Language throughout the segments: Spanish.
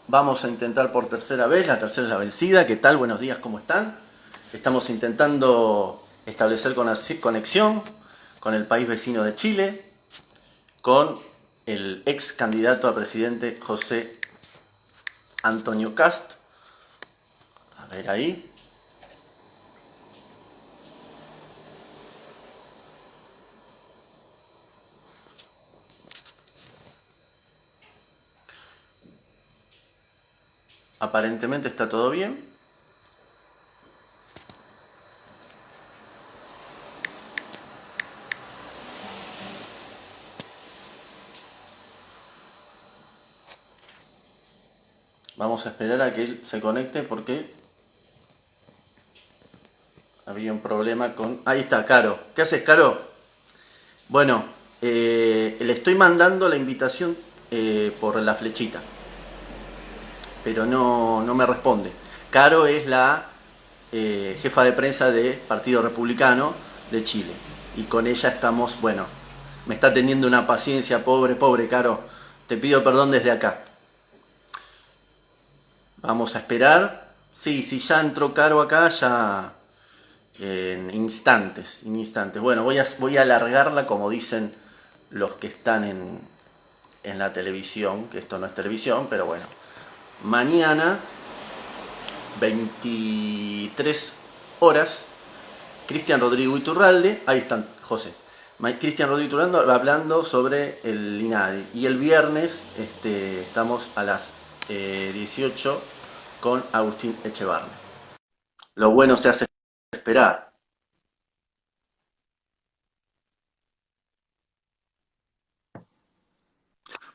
Vamos a intentar por tercera vez, la tercera es la vencida. ¿Qué tal? Buenos días, ¿cómo están? Estamos intentando establecer conexión con el país vecino de Chile, con el ex candidato a presidente José Antonio Kast. A ver ahí. Aparentemente está todo bien. Vamos a esperar a que él se conecte porque había un problema con... Ahí está, Caro. ¿Qué haces, Caro? Bueno, le estoy mandando la invitación por la flechita, pero no me responde. Caro es la jefa de prensa de Partido Republicano de Chile. Y con ella estamos, bueno, me está teniendo una paciencia, pobre Caro. Te pido perdón desde acá. Vamos a esperar. Sí, si ya entró Caro acá, ya en instantes. Bueno, voy a alargarla como dicen los que están en la televisión, que esto no es televisión, pero bueno. Mañana, 23 horas, Cristian Rodrigo Iturralde, ahí están, José. Cristian Rodrigo Iturralde va hablando sobre el INADI. Y el viernes estamos a las 18 con Agustín Echevarne. Lo bueno se hace esperar.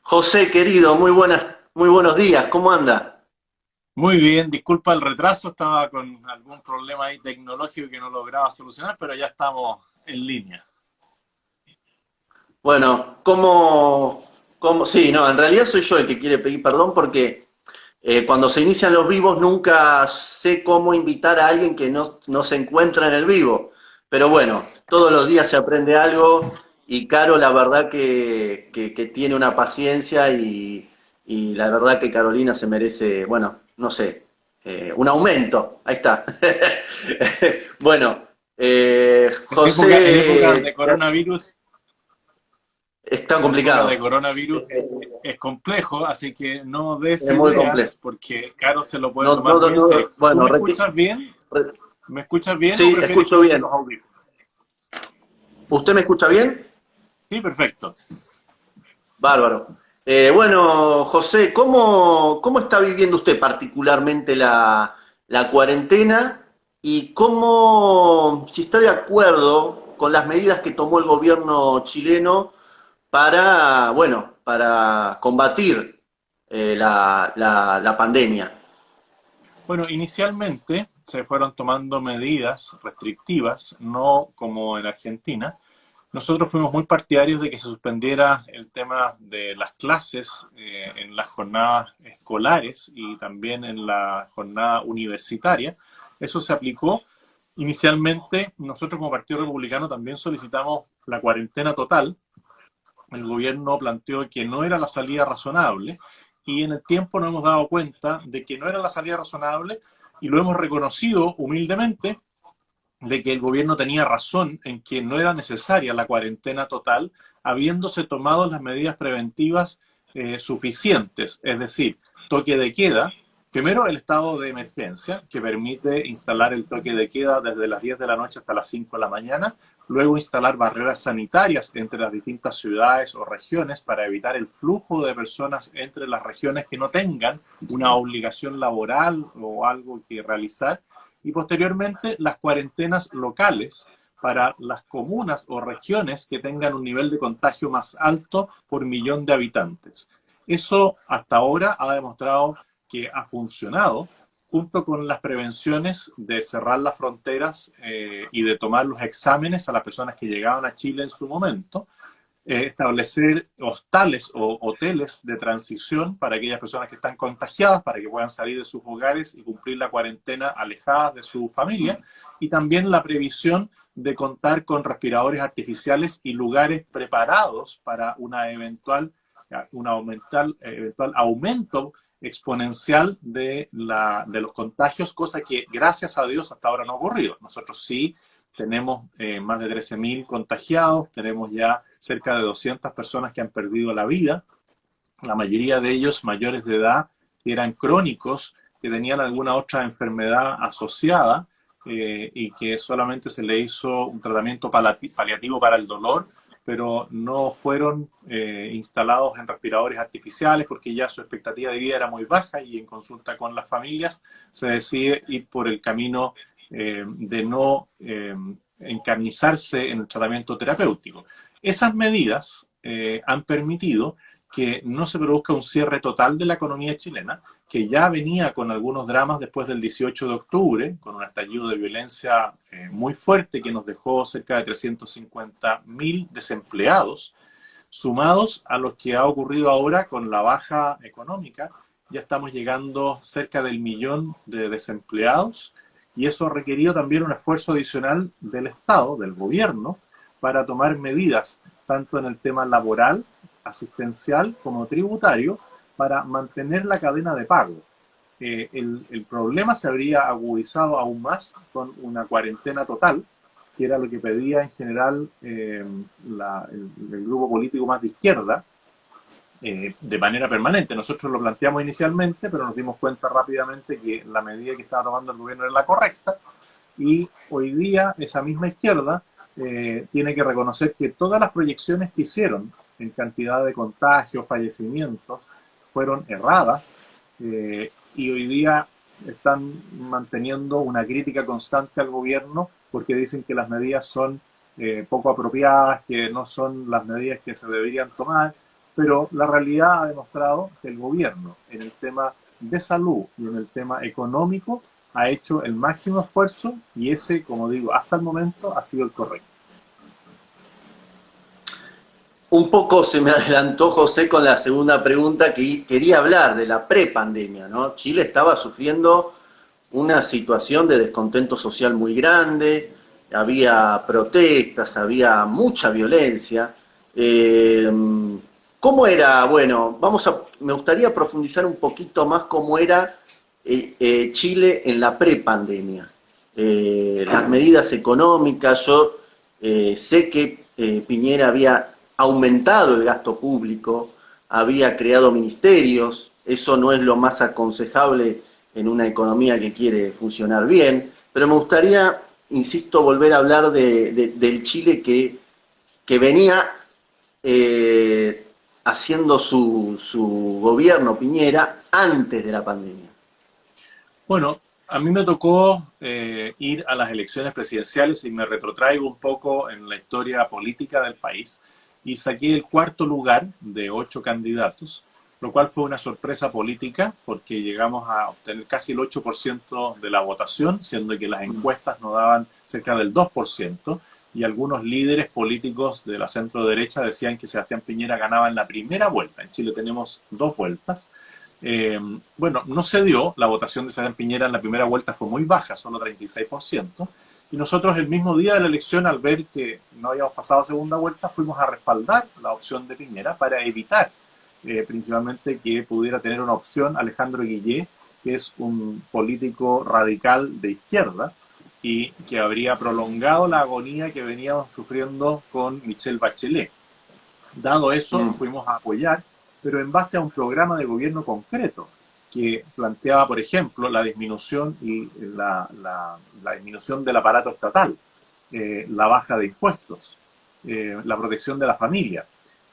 José, querido, muy buenos días, ¿cómo anda? Muy bien, disculpa el retraso, estaba con algún problema ahí tecnológico que no lograba solucionar, pero ya estamos en línea. Bueno, sí, no, en realidad soy yo el que quiere pedir perdón porque cuando se inician los vivos nunca sé cómo invitar a alguien que no se encuentra en el vivo. Pero bueno, todos los días se aprende algo y Caro la verdad que tiene una paciencia y la verdad que Carolina se merece, bueno, no sé, un aumento. Ahí está. Bueno, En épocas José, de coronavirus, está en épocas de complicado. coronavirus es complejo, así que no des Es muy complejo. ideas porque Caro se lo puede No, tomar no, muy en serio. no, ¿Tú bueno, me escuchas bien? ¿Me escuchas bien o sí, prefieres que escucho use bien. los audífonos? ¿Usted me escucha bien? Sí, perfecto. Bárbaro. Bueno, José, ¿cómo está viviendo usted particularmente la cuarentena y si está de acuerdo con las medidas que tomó el gobierno chileno para combatir la pandemia? Bueno, inicialmente se fueron tomando medidas restrictivas, no como en Argentina. Nosotros fuimos muy partidarios de que se suspendiera el tema de las clases en las jornadas escolares y también en la jornada universitaria. Eso se aplicó. Inicialmente, nosotros como Partido Republicano también solicitamos la cuarentena total. El gobierno planteó que no era la salida razonable y en el tiempo nos hemos dado cuenta de que no era la salida razonable y lo hemos reconocido humildemente de que el gobierno tenía razón en que no era necesaria la cuarentena total, habiéndose tomado las medidas preventivas suficientes, es decir, toque de queda. Primero, el estado de emergencia, que permite instalar el toque de queda desde las 10 de la noche hasta las 5 de la mañana. Luego, instalar barreras sanitarias entre las distintas ciudades o regiones para evitar el flujo de personas entre las regiones que no tengan una obligación laboral o algo que realizar y posteriormente las cuarentenas locales para las comunas o regiones que tengan un nivel de contagio más alto por millón de habitantes. Eso hasta ahora ha demostrado que ha funcionado junto con las prevenciones de cerrar las fronteras y de tomar los exámenes a las personas que llegaban a Chile en su momento, establecer hostales o hoteles de transición para aquellas personas que están contagiadas, para que puedan salir de sus hogares y cumplir la cuarentena alejadas de su familia, y también la previsión de contar con respiradores artificiales y lugares preparados para una eventual aumento exponencial de los contagios, cosa que gracias a Dios hasta ahora no ha ocurrido. Nosotros sí tenemos más de 13.000 contagiados, tenemos ya cerca de 200 personas que han perdido la vida, la mayoría de ellos mayores de edad, que eran crónicos, que tenían alguna otra enfermedad asociada y que solamente se le hizo un tratamiento paliativo para el dolor, pero no fueron instalados en respiradores artificiales porque ya su expectativa de vida era muy baja y en consulta con las familias se decide ir por el camino de no encarnizarse en el tratamiento terapéutico. Esas medidas han permitido que no se produzca un cierre total de la economía chilena, que ya venía con algunos dramas después del 18 de octubre, con un estallido de violencia muy fuerte que nos dejó cerca de 350.000 desempleados, sumados a los que ha ocurrido ahora con la baja económica. Ya estamos llegando cerca del 1.000.000 de desempleados y eso ha requerido también un esfuerzo adicional del Estado, del gobierno, para tomar medidas tanto en el tema laboral, asistencial como tributario para mantener la cadena de pago. El problema se habría agudizado aún más con una cuarentena total, que era lo que pedía en general el grupo político más de izquierda, de manera permanente. Nosotros lo planteamos inicialmente, pero nos dimos cuenta rápidamente que la medida que estaba tomando el gobierno era la correcta, y hoy día esa misma izquierda tiene que reconocer que todas las proyecciones que hicieron en cantidad de contagios, fallecimientos, fueron erradas y hoy día están manteniendo una crítica constante al gobierno porque dicen que las medidas son poco apropiadas, que no son las medidas que se deberían tomar, pero la realidad ha demostrado que el gobierno en el tema de salud y en el tema económico ha hecho el máximo esfuerzo y ese, como digo, hasta el momento ha sido el correcto. Un poco se me adelantó José con la segunda pregunta que quería hablar de la prepandemia, ¿no? Chile estaba sufriendo una situación de descontento social muy grande, había protestas, había mucha violencia. ¿Cómo era? Bueno, me gustaría profundizar un poquito más cómo era Chile en la prepandemia. Las medidas económicas, yo sé que Piñera había aumentado el gasto público, había creado ministerios, eso no es lo más aconsejable en una economía que quiere funcionar bien, pero me gustaría, insisto, volver a hablar del Chile que venía haciendo su gobierno Piñera antes de la pandemia. Bueno, a mí me tocó ir a las elecciones presidenciales y me retrotraigo un poco en la historia política del país y saqué el cuarto lugar de 8 candidatos, lo cual fue una sorpresa política porque llegamos a obtener casi el 8% de la votación, siendo que las encuestas nos daban cerca del 2%, y algunos líderes políticos de la centro derecha decían que Sebastián Piñera ganaba en la primera vuelta. En Chile tenemos 2 vueltas. Bueno, no se dio, la votación de Sebastián Piñera en la primera vuelta fue muy baja, solo 36%, y nosotros el mismo día de la elección, al ver que no habíamos pasado a segunda vuelta, fuimos a respaldar la opción de Piñera para evitar principalmente que pudiera tener una opción Alejandro Guillé, que es un político radical de izquierda y que habría prolongado la agonía que veníamos sufriendo con Michelle Bachelet. Dado eso, fuimos a apoyar, pero en base a un programa de gobierno concreto que planteaba, por ejemplo, la disminución y la disminución del aparato estatal, la baja de impuestos, la protección de la familia.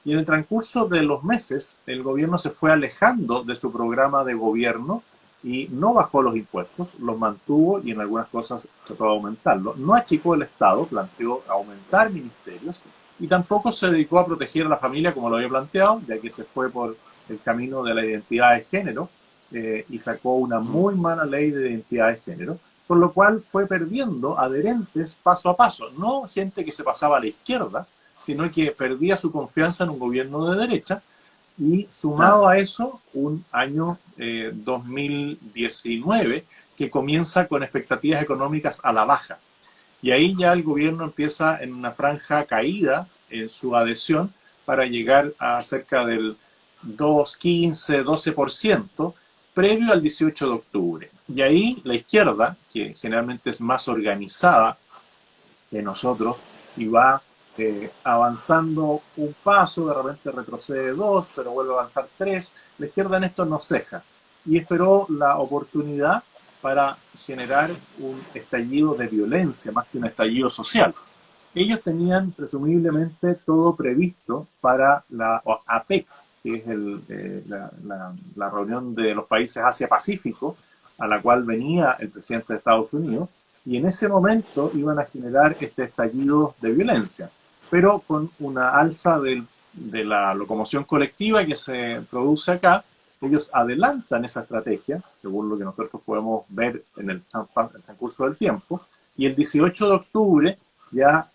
Y en el transcurso de los meses, el gobierno se fue alejando de su programa de gobierno y no bajó los impuestos, los mantuvo y en algunas cosas trató de aumentarlos. No achicó el Estado, planteó aumentar ministerios y tampoco se dedicó a proteger a la familia como lo había planteado, ya que se fue por el camino de la identidad de género y sacó una muy mala ley de identidad de género, por lo cual fue perdiendo adherentes paso a paso, no gente que se pasaba a la izquierda, sino que perdía su confianza en un gobierno de derecha, y sumado a eso, un año 2019 que comienza con expectativas económicas a la baja. Y ahí ya el gobierno empieza en una franja caída en su adhesión para llegar a cerca del 2,15, 12%, previo al 18 de octubre. Y ahí la izquierda, que generalmente es más organizada que nosotros, y va avanzando un paso, de repente retrocede dos, pero vuelve a avanzar tres. La izquierda en esto no ceja y esperó la oportunidad para generar un estallido de violencia, más que un estallido social. Ellos tenían presumiblemente todo previsto para la APEC, que es la reunión de los países Asia-Pacífico, a la cual venía el presidente de Estados Unidos, y en ese momento iban a generar este estallido de violencia, pero con una alza de la locomoción colectiva que se produce acá. Ellos adelantan esa estrategia, según lo que nosotros podemos ver en el transcurso del tiempo, y el 18 de octubre ya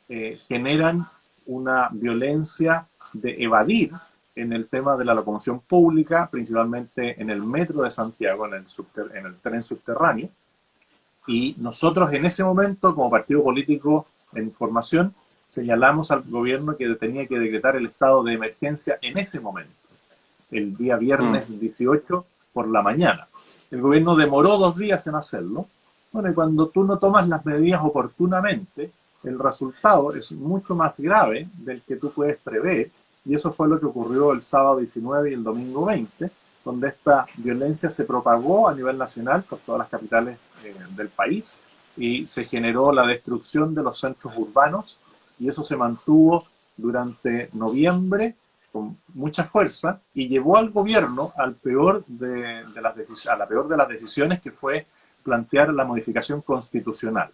generan una violencia de evadir en el tema de la locomoción pública, principalmente en el metro de Santiago, en el tren subterráneo. Y nosotros en ese momento, como partido político en formación, señalamos al gobierno que tenía que decretar el estado de emergencia en ese momento, el día viernes 18 por la mañana. El gobierno demoró 2 días en hacerlo. Bueno, y cuando tú no tomas las medidas oportunamente, el resultado es mucho más grave del que tú puedes prever, y eso fue lo que ocurrió el sábado 19 y el domingo 20, donde esta violencia se propagó a nivel nacional por todas las capitales del país y se generó la destrucción de los centros urbanos, y eso se mantuvo durante noviembre con mucha fuerza y llevó al gobierno a la peor de las decisiones, que fue plantear la modificación constitucional.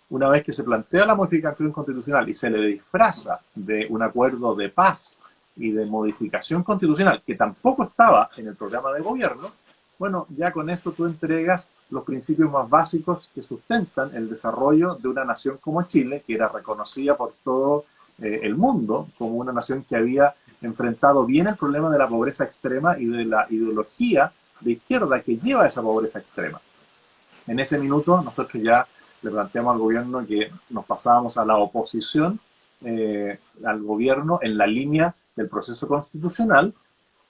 Una vez que se plantea la modificación constitucional y se le disfraza de un acuerdo de paz y de modificación constitucional, que tampoco estaba en el programa de gobierno, bueno, ya con eso tú entregas los principios más básicos que sustentan el desarrollo de una nación como Chile, que era reconocida por todo el mundo como una nación que había enfrentado bien el problema de la pobreza extrema y de la ideología de izquierda que lleva a esa pobreza extrema. En ese minuto nosotros ya le planteamos al gobierno que nos pasábamos a la oposición al gobierno en la línea del proceso constitucional,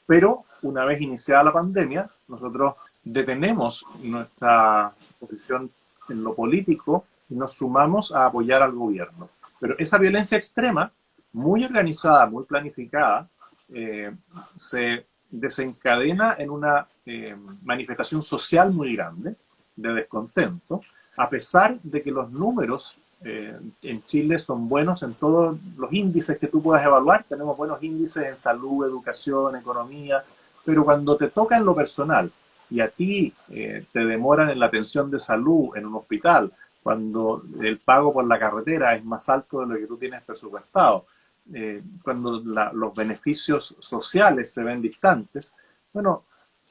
pero una vez iniciada la pandemia, nosotros detenemos nuestra posición en lo político y nos sumamos a apoyar al gobierno. Pero esa violencia extrema, muy organizada, muy planificada, se desencadena en una manifestación social muy grande de descontento, a pesar de que los números en Chile son buenos en todos los índices que tú puedas evaluar. Tenemos buenos índices en salud, educación, economía, pero cuando te toca en lo personal y a ti te demoran en la atención de salud en un hospital, cuando el pago por la carretera es más alto de lo que tú tienes presupuestado, cuando los beneficios sociales se ven distantes, bueno,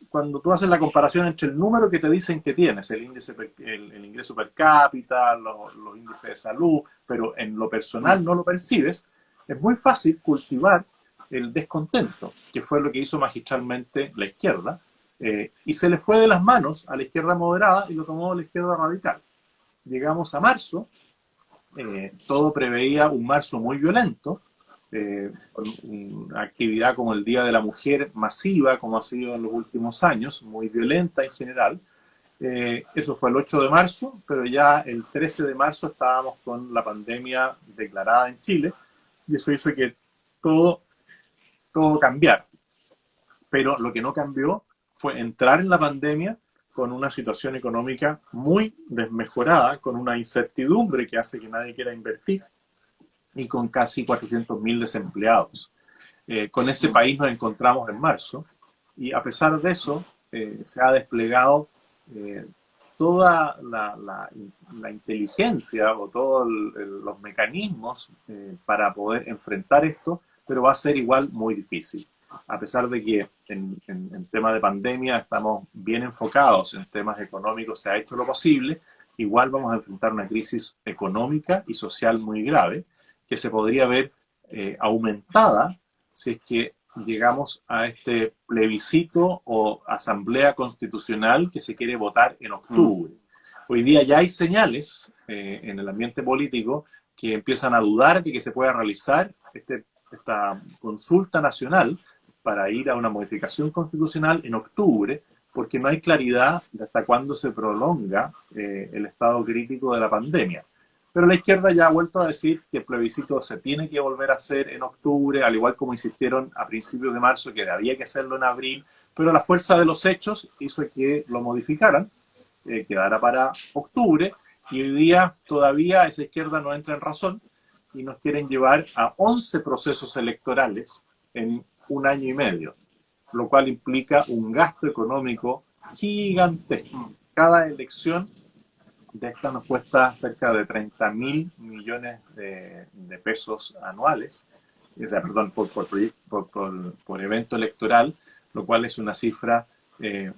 cuando tú haces la comparación entre el número que te dicen que tienes, el ingreso per cápita, los índices de salud, pero en lo personal no lo percibes, es muy fácil cultivar el descontento, que fue lo que hizo magistralmente la izquierda, y se le fue de las manos a la izquierda moderada y lo tomó la izquierda radical. Llegamos a marzo, todo preveía un marzo muy violento, con una actividad como el Día de la Mujer masiva, como ha sido en los últimos años, muy violenta en general. Eso fue el 8 de marzo, pero ya el 13 de marzo estábamos con la pandemia declarada en Chile, y eso hizo que todo cambiara. Pero lo que no cambió fue entrar en la pandemia con una situación económica muy desmejorada, con una incertidumbre que hace que nadie quiera invertir, y con casi 400.000 desempleados. Con ese país nos encontramos en marzo, y a pesar de eso se ha desplegado toda la inteligencia o todos los mecanismos para poder enfrentar esto, pero va a ser igual muy difícil. A pesar de que en tema de pandemia estamos bien enfocados en temas económicos, se ha hecho lo posible, igual vamos a enfrentar una crisis económica y social muy grave, que se podría ver aumentada si es que llegamos a este plebiscito o asamblea constitucional que se quiere votar en octubre. Hoy día ya hay señales en el ambiente político que empiezan a dudar de que se pueda realizar esta consulta nacional para ir a una modificación constitucional en octubre, porque no hay claridad de hasta cuándo se prolonga el estado crítico de la pandemia. Pero la izquierda ya ha vuelto a decir que el plebiscito se tiene que volver a hacer en octubre, al igual como insistieron a principios de marzo que había que hacerlo en abril, pero la fuerza de los hechos hizo que lo modificaran, quedara para octubre, y hoy día todavía esa izquierda no entra en razón y nos quieren llevar a 11 procesos electorales en un año y medio, lo cual implica un gasto económico gigantesco. Cada elección de esta nos cuesta cerca de 30.000 millones de pesos anuales, o sea, perdón, por evento electoral, lo cual es una cifra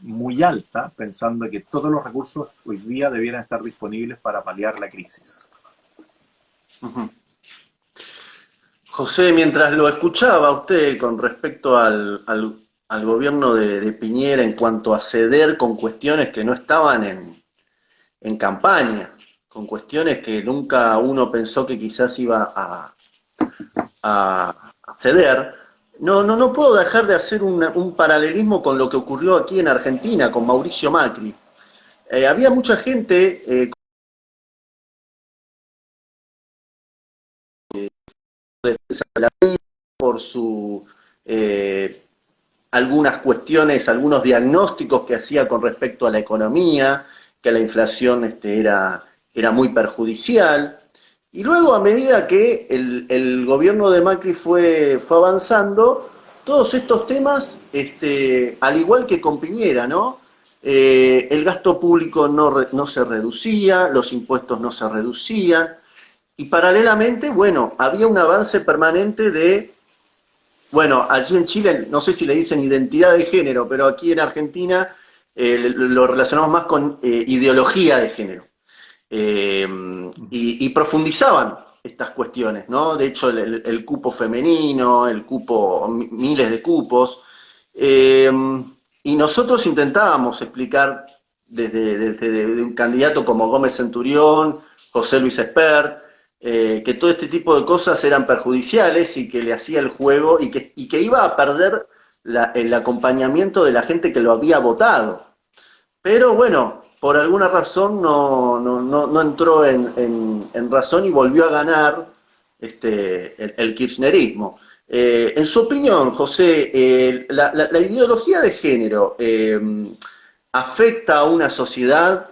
muy alta, pensando que todos los recursos hoy día debieran estar disponibles para paliar la crisis. Uh-huh. José, mientras lo escuchaba usted con respecto al gobierno de Piñera en cuanto a ceder con cuestiones que no estaban en campaña, con cuestiones que nunca uno pensó que quizás iba a ceder, no puedo dejar de hacer un paralelismo con lo que ocurrió aquí en Argentina, con Mauricio Macri. Había mucha gente por su algunas cuestiones, algunos diagnósticos que hacía con respecto a la economía, que la inflación era muy perjudicial. Y luego, a medida que el gobierno de Macri fue avanzando, todos estos temas, al igual que con Piñera, ¿no? El gasto público no se reducía, los impuestos no se reducían, y paralelamente, bueno, había un avance permanente bueno, allí en Chile, no sé si le dicen identidad de género, pero aquí en Argentina lo relacionamos más con ideología de género. Y profundizaban estas cuestiones, ¿no? De hecho, el cupo femenino, el cupo, miles de cupos. Y nosotros intentábamos explicar desde un candidato como Gómez Centurión, José Luis Espert, que todo este tipo de cosas eran perjudiciales y que le hacía el juego y que iba a perder el acompañamiento de la gente que lo había votado. Pero bueno, por alguna razón no entró en razón y volvió a ganar el kirchnerismo. En su opinión, José, la ideología de género afecta a una sociedad,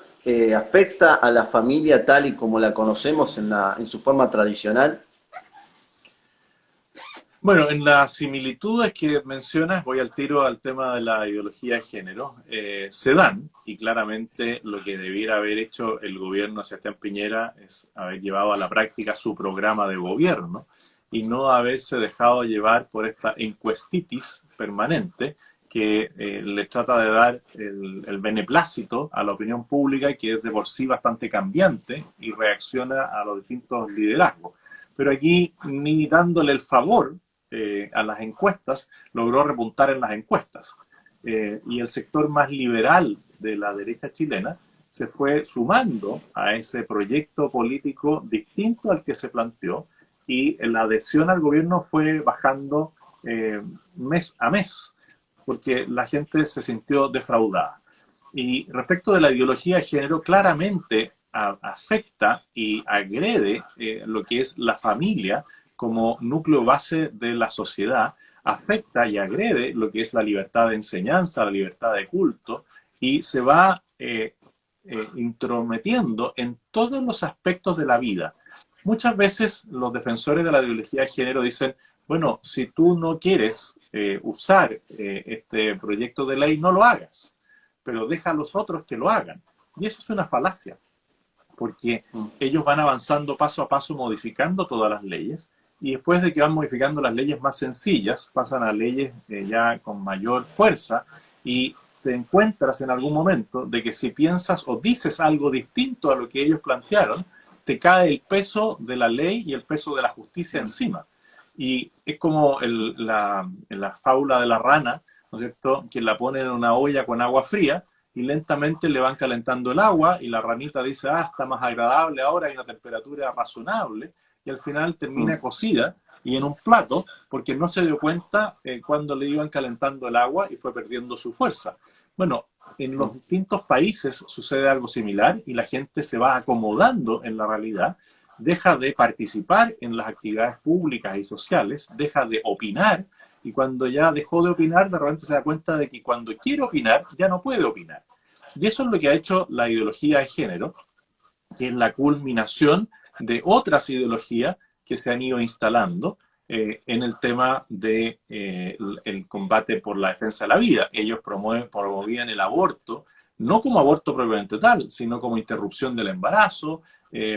afecta a la familia tal y como la conocemos en su forma tradicional. Bueno, en las similitudes que mencionas, voy al tiro al tema de la ideología de género, se dan, y claramente lo que debiera haber hecho el gobierno de Sebastián Piñera es haber llevado a la práctica su programa de gobierno y no haberse dejado llevar por esta encuestitis permanente que le trata de dar el beneplácito a la opinión pública, que es de por sí bastante cambiante y reacciona a los distintos liderazgos. Pero aquí, ni dándole el favor a las encuestas, logró repuntar en las encuestas. Y el sector más liberal de la derecha chilena se fue sumando a ese proyecto político distinto al que se planteó, y la adhesión al gobierno fue bajando mes a mes, porque la gente se sintió defraudada. Y respecto de la ideología de género, claramente afecta y agrede lo que es la familia como núcleo base de la sociedad, afecta y agrede lo que es la libertad de enseñanza, la libertad de culto, y se va intrometiendo en todos los aspectos de la vida. Muchas veces los defensores de la ideología de género dicen, bueno, si tú no quieres usar este proyecto de ley, no lo hagas, pero deja a los otros que lo hagan. Y eso es una falacia, porque ellos van avanzando paso a paso modificando todas las leyes, y después de que van modificando las leyes más sencillas, pasan a leyes ya con mayor fuerza, y te encuentras en algún momento de que si piensas o dices algo distinto a lo que ellos plantearon, te cae el peso de la ley y el peso de la justicia encima. Y es como la fábula de la rana, ¿no es cierto?, que la ponen en una olla con agua fría y lentamente le van calentando el agua y la ranita dice, está más agradable ahora, hay una temperatura razonable, y al final termina cocida y en un plato porque no se dio cuando le iban calentando el agua y fue perdiendo su fuerza. Bueno, en los distintos países sucede algo similar y la gente se va acomodando en la realidad, deja de participar en las actividades públicas y sociales, deja de opinar, y cuando ya dejó de opinar, de repente se da cuenta de que cuando quiere opinar, ya no puede opinar. Y eso es lo que ha hecho la ideología de género, que es la culminación de otras ideologías que se han ido instalando en el tema de el combate por la defensa de la vida. Ellos promovían el aborto, no como aborto propiamente tal, sino como interrupción del embarazo,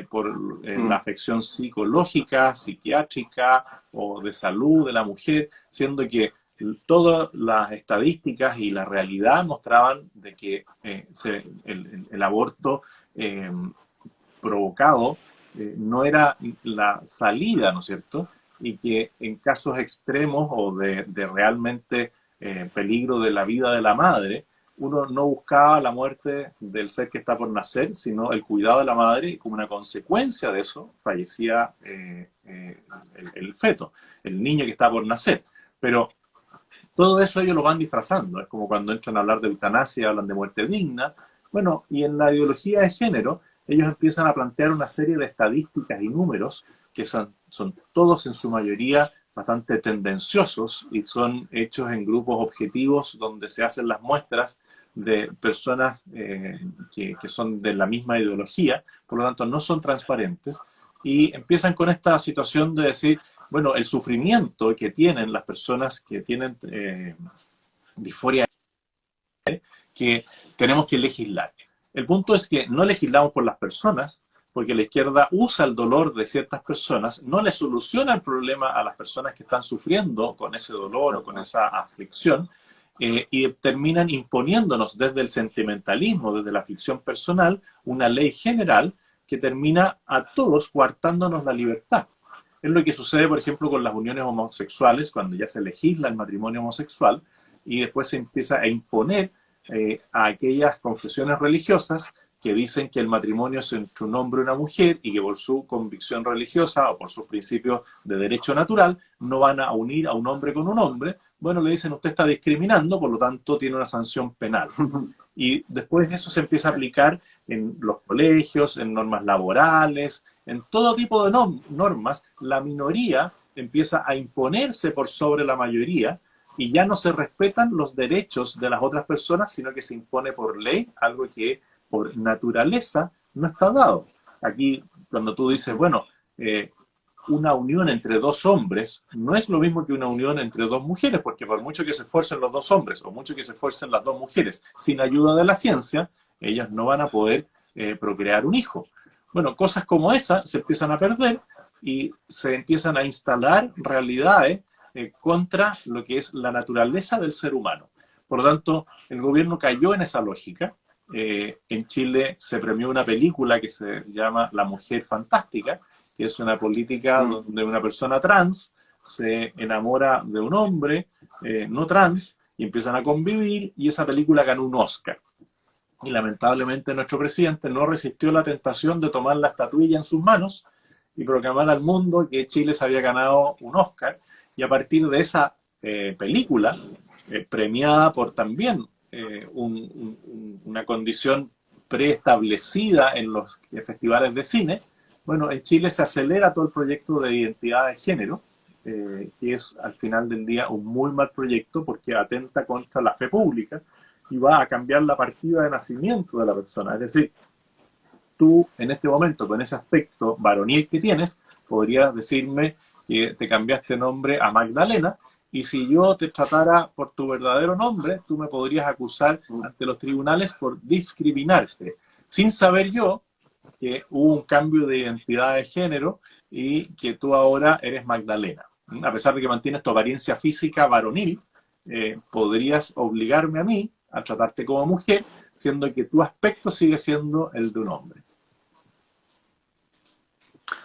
por la afección psicológica, psiquiátrica o de salud de la mujer, siendo que todas las estadísticas y la realidad mostraban de que el aborto provocado no era la salida, ¿no es cierto? Y que en casos extremos o de realmente peligro de la vida de la madre, uno no buscaba la muerte del ser que está por nacer, sino el cuidado de la madre, y como una consecuencia de eso fallecía el feto, el niño que está por nacer. Pero todo eso ellos lo van disfrazando, es como cuando entran a hablar de eutanasia, hablan de muerte digna. Bueno, y en la ideología de género, ellos empiezan a plantear una serie de estadísticas y números que son todos en su mayoría bastante tendenciosos y son hechos en grupos objetivos donde se hacen las muestras de personas que son de la misma ideología, por lo tanto no son transparentes, y empiezan con esta situación de decir, bueno, el sufrimiento que tienen las personas que tienen disforia, que tenemos que legislar. El punto es que no legislamos por las personas, porque la izquierda usa el dolor de ciertas personas, no le soluciona el problema a las personas que están sufriendo con ese dolor o con esa aflicción, y terminan imponiéndonos desde el sentimentalismo, desde la aflicción personal, una ley general que termina a todos coartándonos la libertad. Es lo que sucede, por ejemplo, con las uniones homosexuales, cuando ya se legisla el matrimonio homosexual y después se empieza a imponer a aquellas confesiones religiosas que dicen que el matrimonio es entre un hombre y una mujer y que por su convicción religiosa o por sus principios de derecho natural no van a unir a un hombre con un hombre. Bueno, le dicen, usted está discriminando, por lo tanto tiene una sanción penal. Y después eso se empieza a aplicar en los colegios, en normas laborales, en todo tipo de normas. La minoría empieza a imponerse por sobre la mayoría y ya no se respetan los derechos de las otras personas, sino que se impone por ley algo que por naturaleza no está dado. Aquí, cuando tú dices, bueno, una unión entre dos hombres no es lo mismo que una unión entre dos mujeres, porque por mucho que se esfuercen los dos hombres o mucho que se esfuercen las dos mujeres, sin ayuda de la ciencia, ellas no van a poder procrear un hijo. Bueno, cosas como esa se empiezan a perder y se empiezan a instalar realidades contra lo que es la naturaleza del ser humano. Por lo tanto, el gobierno cayó en esa lógica. En Chile se premió una película que se llama La Mujer Fantástica, que es una política donde una persona trans se enamora de un hombre no trans y empiezan a convivir, y esa película ganó un Oscar. Y lamentablemente nuestro presidente no resistió la tentación de tomar la estatuilla en sus manos y proclamar al mundo que Chile se había ganado un Oscar, y a partir de esa película, premiada por también una condición preestablecida en los festivales de cine, bueno, en Chile se acelera todo el proyecto de identidad de género, que es al final del día un muy mal proyecto porque atenta contra la fe pública y va a cambiar la partida de nacimiento de la persona. Es decir, tú en este momento, con ese aspecto varonil que tienes, podrías decirme que te cambiaste nombre a Magdalena, y si yo te tratara por tu verdadero nombre, tú me podrías acusar ante los tribunales por discriminarte, sin saber yo que hubo un cambio de identidad de género y que tú ahora eres Magdalena. A pesar de que mantienes tu apariencia física varonil, podrías obligarme a mí a tratarte como mujer, siendo que tu aspecto sigue siendo el de un hombre.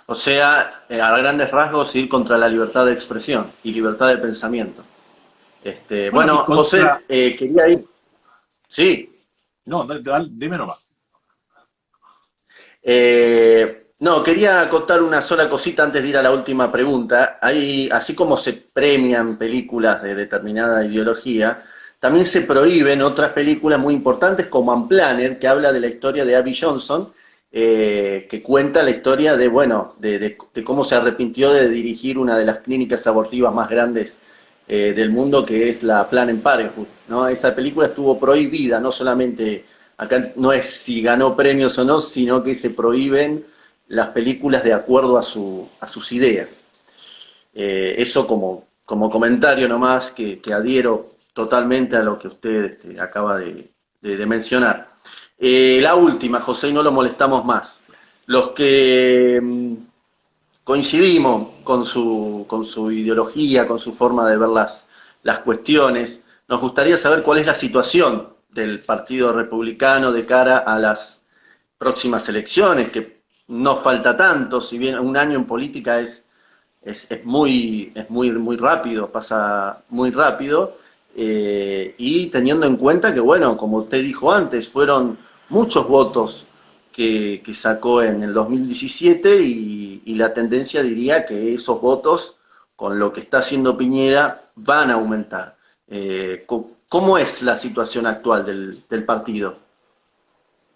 O sea, a grandes rasgos, ir contra la libertad de expresión y libertad de pensamiento. Bueno, Bueno, contra... José, quería ir... Sí. No, dime nomás. No, quería acotar una sola cosita antes de ir a la última pregunta. Hay, así como se premian películas de determinada ideología, también se prohíben otras películas muy importantes como Unplanned, que habla de la historia de Abby Johnson, que cuenta la historia de, bueno, de cómo se arrepintió de dirigir una de las clínicas abortivas más grandes del mundo, que es la Planned Parenthood, ¿no? Esa película estuvo prohibida, no solamente, acá no es si ganó premios o no, sino que se prohíben las películas de acuerdo a sus ideas. Eso como comentario nomás que adhiero totalmente a lo que usted acaba de mencionar. La última, José, y no lo molestamos más. Los que coincidimos con su ideología, con su forma de ver las cuestiones, nos gustaría saber cuál es la situación del Partido Republicano de cara a las próximas elecciones, que no falta tanto, si bien un año en política muy rápido, pasa muy rápido, y teniendo en cuenta que, bueno, como usted dijo antes, fueron muchos votos que sacó en el 2017 y la tendencia diría que esos votos, con lo que está haciendo Piñera, van a aumentar. ¿Cómo es la situación actual del partido?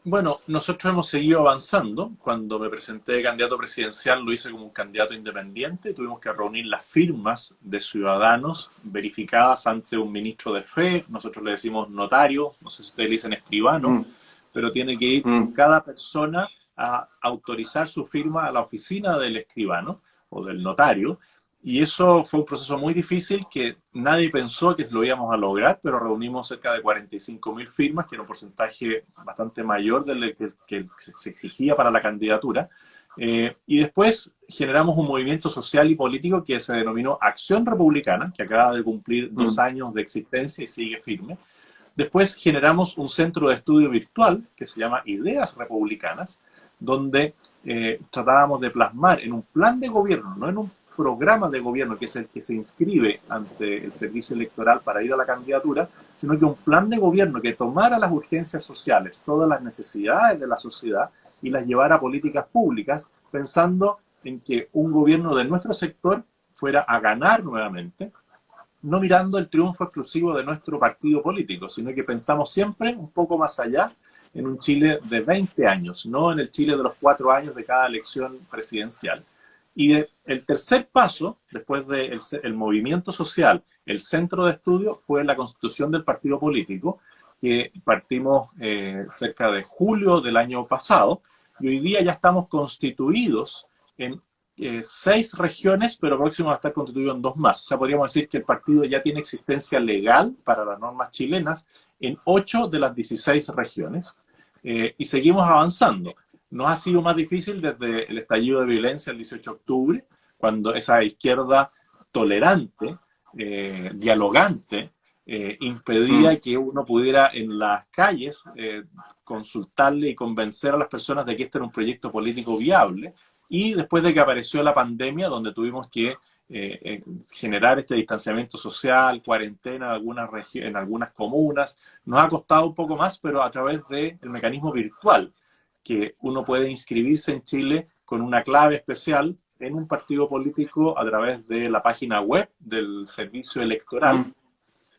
Bueno, nosotros hemos seguido avanzando. Cuando me presenté de candidato presidencial lo hice como un candidato independiente. Tuvimos que reunir las firmas de ciudadanos verificadas ante un ministro de fe. Nosotros le decimos notario, no sé si ustedes le dicen escribano, Mm, pero tiene que ir mm, cada persona a autorizar su firma a la oficina del escribano o del notario. Y eso fue un proceso muy difícil que nadie pensó que lo íbamos a lograr, pero reunimos cerca de 45.000 firmas, que era un porcentaje bastante mayor del que se exigía para la candidatura. Y después generamos un movimiento social y político que se denominó Acción Republicana, que acaba de cumplir 2 años de existencia y sigue firme. Después generamos un centro de estudio virtual que se llama Ideas Republicanas, donde tratábamos de plasmar en un plan de gobierno, no en un programa de gobierno que es el que se inscribe ante el servicio electoral para ir a la candidatura, sino que un plan de gobierno que tomara las urgencias sociales, todas las necesidades de la sociedad y las llevara a políticas públicas, pensando en que un gobierno de nuestro sector fuera a ganar nuevamente, no mirando el triunfo exclusivo de nuestro partido político, sino que pensamos siempre un poco más allá en un Chile de 20 años, no en el Chile de los 4 años de cada elección presidencial. Y el tercer paso, después del movimiento social, el centro de estudio, fue la constitución del partido político, que partimos cerca de julio del año pasado, y hoy día ya estamos constituidos en 6 regiones, pero próximo a estar constituido en 2 más. O sea, podríamos decir que el partido ya tiene existencia legal para las normas chilenas en 8 de las 16 regiones, y seguimos avanzando. Nos ha sido más difícil desde el estallido de violencia el 18 de octubre, cuando esa izquierda tolerante, dialogante, impedía mm. que uno pudiera en las calles consultarle y convencer a las personas de que este era un proyecto político viable. Y después de que apareció la pandemia, donde tuvimos que generar este distanciamiento social, cuarentena en algunas comunas, nos ha costado un poco más, pero a través del mecanismo virtual, que uno puede inscribirse en Chile con una clave especial en un partido político a través de la página web del servicio electoral. Mm.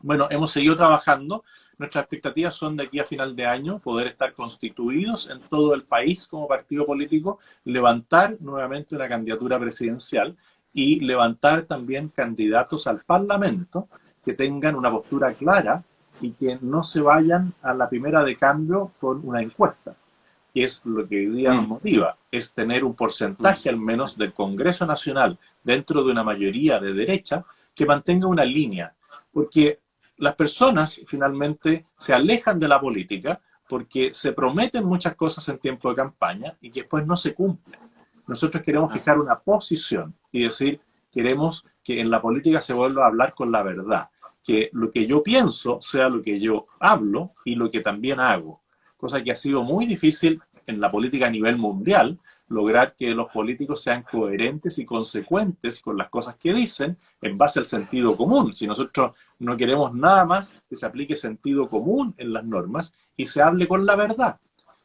Bueno, hemos seguido trabajando. Nuestras expectativas son de aquí a final de año poder estar constituidos en todo el país como partido político, levantar nuevamente una candidatura presidencial y levantar también candidatos al Parlamento que tengan una postura clara y que no se vayan a la primera de cambio con una encuesta, que es lo que hoy día nos Mm. motiva, es tener un Mm. porcentaje al menos del Congreso Nacional dentro de una mayoría de derecha que mantenga una línea, porque las personas finalmente se alejan de la política porque se prometen muchas cosas en tiempo de campaña y que después no se cumplen. Nosotros queremos Ah. fijar una posición y decir, queremos que en la política se vuelva a hablar con la verdad, que lo que yo pienso sea lo que yo hablo y lo que también hago, cosa que ha sido muy difícil en la política a nivel mundial, lograr que los políticos sean coherentes y consecuentes con las cosas que dicen en base al sentido común. Si nosotros no queremos nada más que se aplique sentido común en las normas y se hable con la verdad.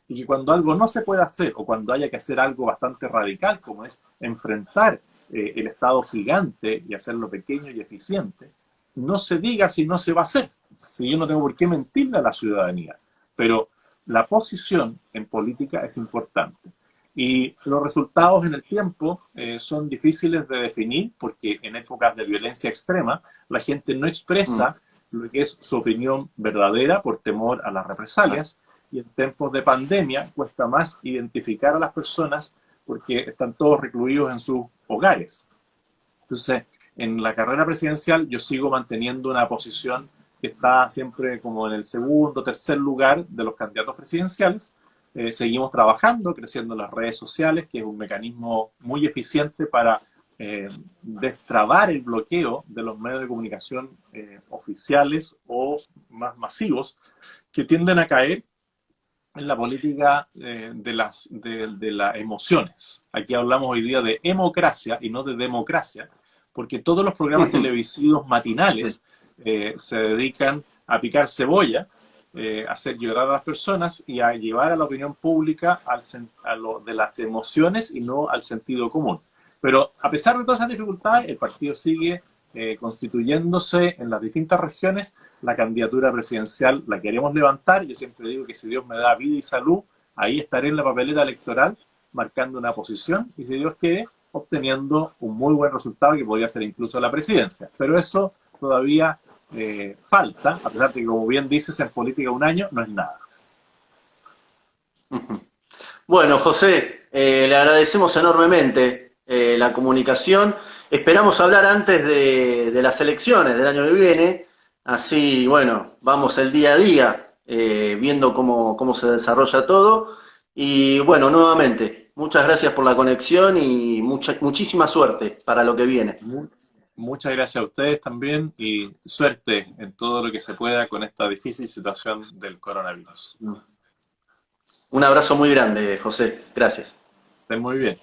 Y que cuando algo no se puede hacer o cuando haya que hacer algo bastante radical, como es enfrentar el Estado gigante y hacerlo pequeño y eficiente, no se diga si no se va a hacer. Si yo no tengo por qué mentirle a la ciudadanía, pero la posición en política es importante. Y los resultados en el tiempo son difíciles de definir porque en épocas de violencia extrema la gente no Mm, expresa lo que es su opinión verdadera por temor a las claro. represalias, y en tiempos de pandemia cuesta más identificar a las personas porque están todos recluidos en sus hogares. Entonces, en la carrera presidencial yo sigo manteniendo una posición que está siempre como en el segundo, tercer lugar de los candidatos presidenciales. Seguimos trabajando, creciendo en las redes sociales, que es un mecanismo muy eficiente para destrabar el bloqueo de los medios de comunicación oficiales o más masivos que tienden a caer en la política de las emociones. Aquí hablamos hoy día de democracia y no de democracia, porque todos los programas televisivos Sí. matinales se dedican a picar cebolla, a hacer llorar a las personas y a llevar a la opinión pública a lo de las emociones y no al sentido común. Pero a pesar de todas esas dificultades, el partido sigue constituyéndose en las distintas regiones. La candidatura presidencial la queremos levantar. Yo siempre digo que si Dios me da vida y salud, ahí estaré en la papeleta electoral marcando una posición y, si Dios quiere, obteniendo un muy buen resultado que podría ser incluso la presidencia. Pero eso todavía falta, a pesar de que, como bien dices, en política un año no es nada. Ujú. Bueno, José, le agradecemos enormemente la comunicación. Esperamos hablar antes de las elecciones del año que viene. Así, bueno, vamos el día a día viendo cómo se desarrolla todo. Y bueno, nuevamente, muchas gracias por la conexión y muchísima suerte para lo que viene. Muchas gracias a ustedes también y suerte en todo lo que se pueda con esta difícil situación del coronavirus. Un abrazo muy grande, José. Gracias. Estén muy bien.